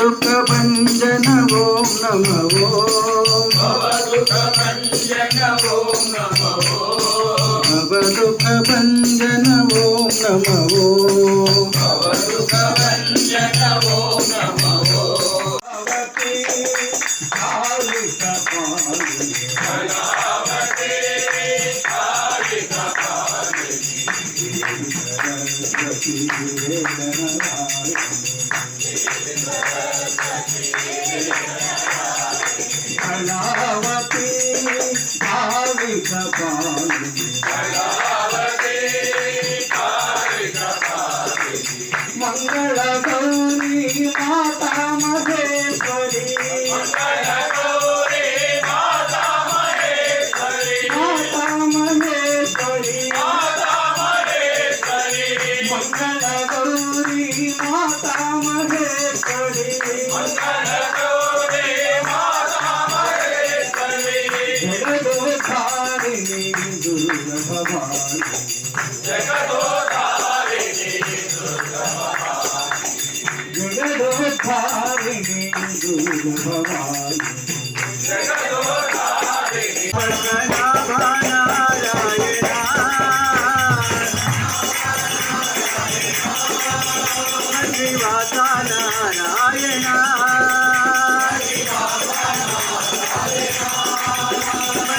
भवदुःख भञ्जन ओम नमः ओम भवदुःख भञ्जन ओम नमः ओम भवदुःख भञ्जन ओम नमः ओम भवदुःख भञ्जन ओम नमः ओम भवते कालिक पालिनी भगवते कालिक पालिनी सरस्वती कलावती कालिक पालिनी भगवते कालिक पालिनी मंगल गौरी माता महेश्वरी मंगल गौरी माता महेश्वरी माता महेश्वरी माता महेश्वरी मंगल गौरी माता महेश्वरी मंगल गौरी माता महेश्वरी जगदोधारिणी दुर्गा भवानी जगदोधारिणी जगदोधारिणी दुर्गा भवानी जगदोधारिणी श्रीवासा नारायण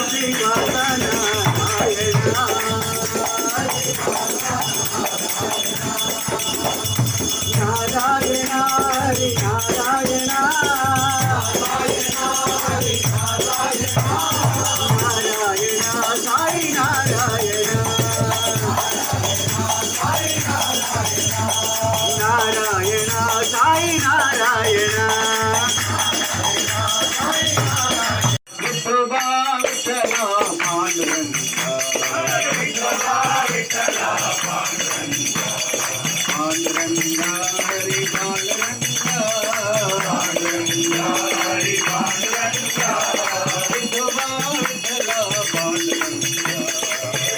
श्रीवासा नारायण नारायण हरि नारायण नारायण साई नारायण नारायण साई नारायण विठोबा विठ्ठल पांडुरंगा पांडुरंगा हरि पांडुरंगा पांडुरंगा हरि पांडुरंगा विठोबा विठ्ठल पांडुरंगा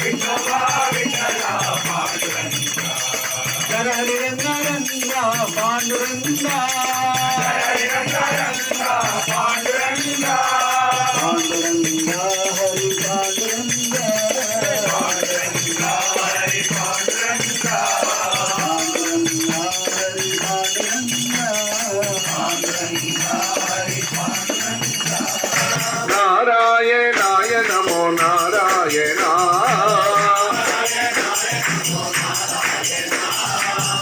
विठोबा विठ्ठल पांडुरंगा रंगा रंगा पांडुरंगा रंगा पांडुरंगा पांडुरंगा हरि पांडुरंगा पांडुरंगा हरि पांडुरंगा पांडुरंगा हरि पांडुरंगा पांडुरंगा हरि पांडुरंगा नारायणाय नमो नारायण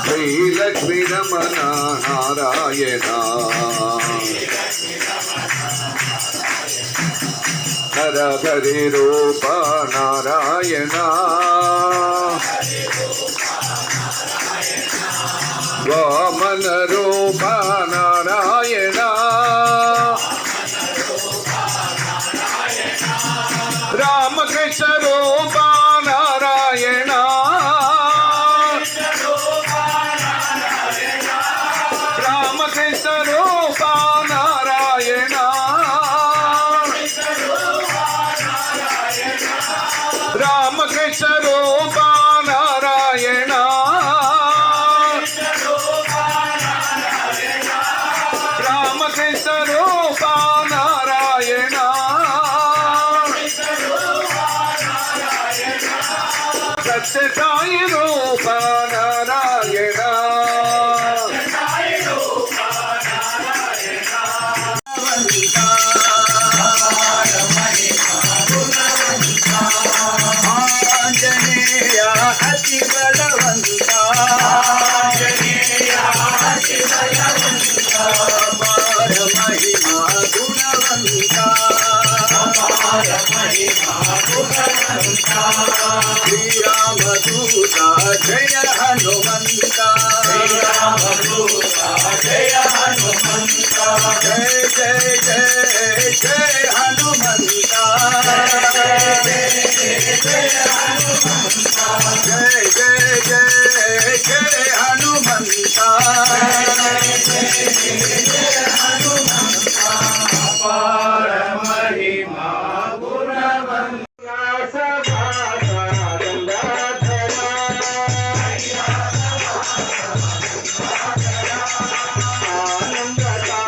श्रीलक्ष्मी रमण नारायण हर हरि रूप नारायण वामन रूप नारायण रामकृष्ण रूप नारायण रामकृष्ण रूप नारायण रामकृष्ण रूप नारायण रामकृष्ण रूप नारायण सत्यसाई रूप नारायण आंजनेय अति बलवंता अपार महिमा गुणवंता श्री राम दूता जय हनुमंता जय हनुमंता जय जय जय जय हनुमंता जय जय जय जय हनुमंता अपार महिमा गुणवंता आनंदता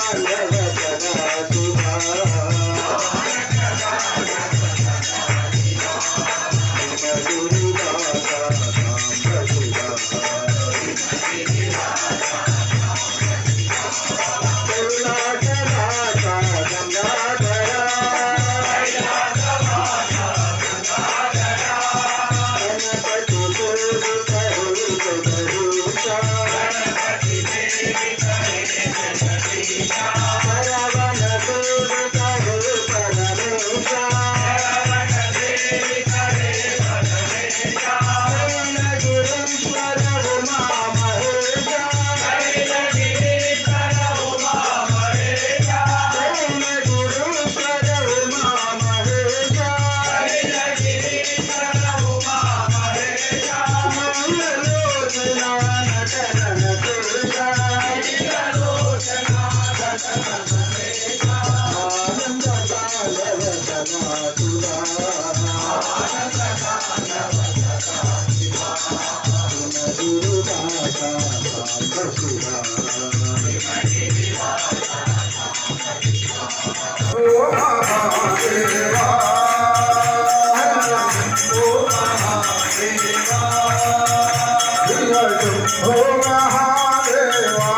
ओ महादेवा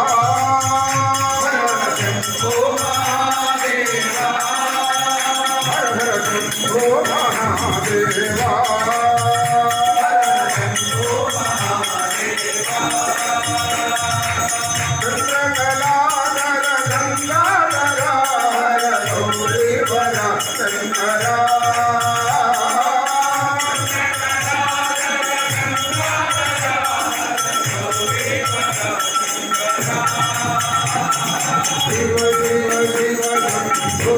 ओ महादेवा हर हर शंभो महादेवा चंद्रकलाधर गंगाधर हर गौरीवर शंकरा शिव शिव शिव शंभो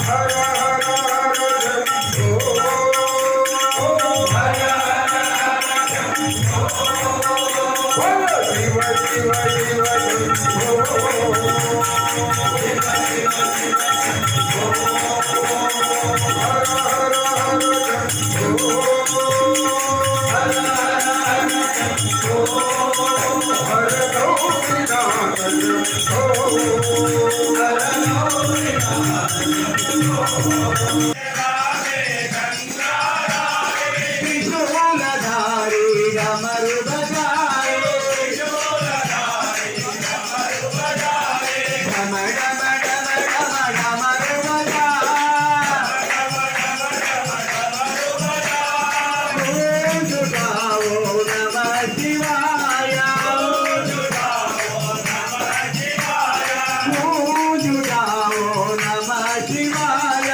हर हर हर त्रिशूलधारी डमरू बजाए डम डम डम डम डमरू बजाए जुटाओ नमः शिवाय जुटाओ नमः शिवाय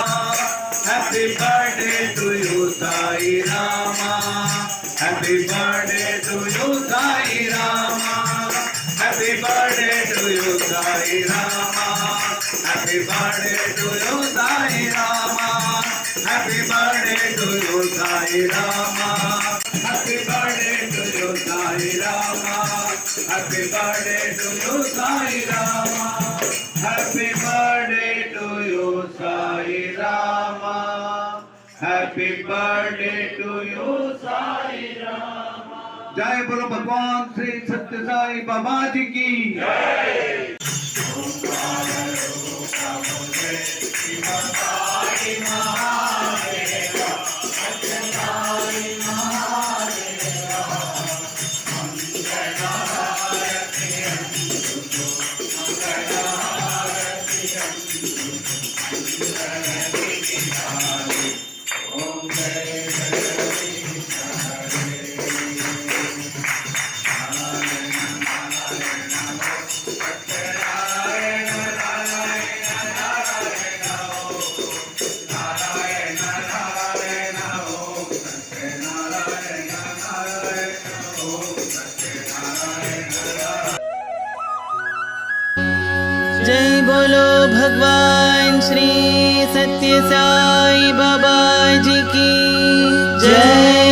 Happy birthday to you, Sai Rama. Happy birthday to you, Sai Rama. Happy birthday to you, Sai Rama. Happy birthday to you, Sai Rama. Happy birthday to you, Sai Rama. Happy birthday to you, Sai Rama. Happy birthday to you, Sai Rama. Happy birthday to you, Sai Rama. Happy birthday to you, Sai Rama. जय बोलो भगवान श्री सत्य साई बाबा जी की जय बोलो भगवान श्री सत्य साई बाबा जी की जय।